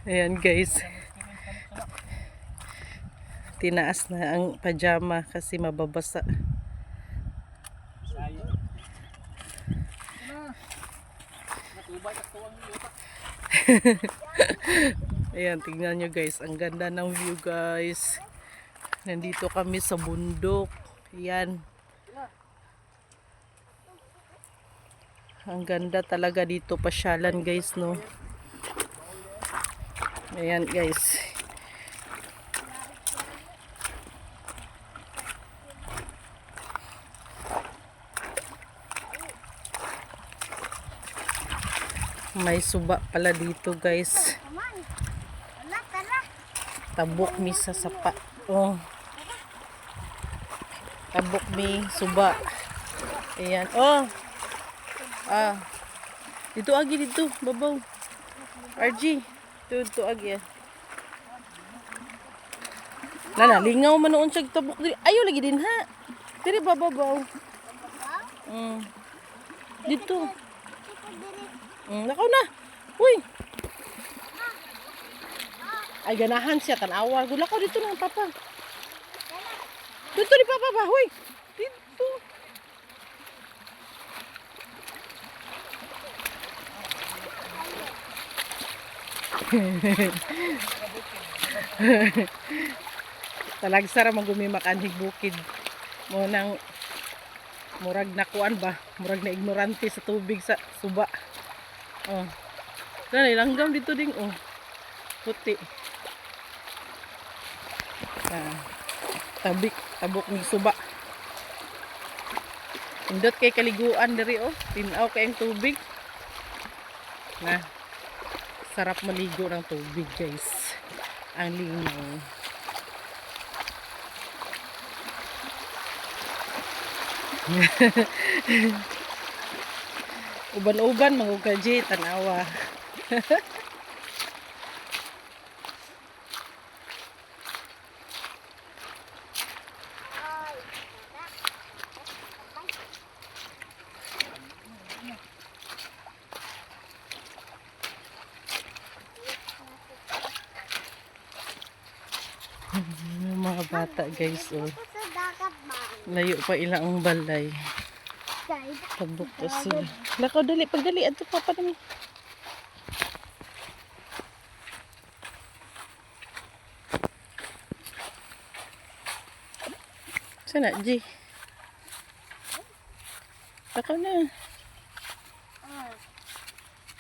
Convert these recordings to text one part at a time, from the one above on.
Ayan guys. Tinaas na ang pajama kasi mababasa. Ayan, tingnan nyo guys. Ang ganda ng view guys. Nandito kami sa bundok. Ayan. Ang ganda talaga dito pasyalan guys, no. Ayan guys. May suba pala dito guys. Tabok mi sa sapa. Oh. Tabok mi suba. Ayan. Oh. Ah. Dito agi dito, babaw. RG. Dito agi. Nana, lingaw man noon siya tabok diri. Ayo lagi din ha. Diri babaw. Dito. Nakaw na. Uy. Ay ganahan siya tanawa. Gulakaw dito ng papa. Dito ni papa ba? Uy. Dito. Talagsara magumimakanhig bukid mo nang murag nakuan ba, murag na ignorante sa tubig sa suba. Oh, dali langgam dito ding oh, puti. Tabok ng suba. Indot kay kaliguan diri oh, tinaw kay ang tubig. Na sarap maligo ng tubig guys. Ang linaw. Uban-uban mangugaji tanawa. Mga bata guys oh. Layo pa ilang balay. Tabok pa sila. Lakaw dali, pagdali adto papa nami. Sana G. Lakaw na.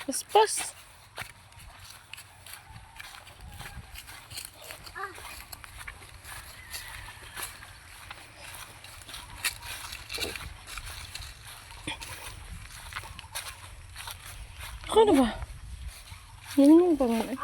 Paspas. Ako na ba? Nunong pa man eh.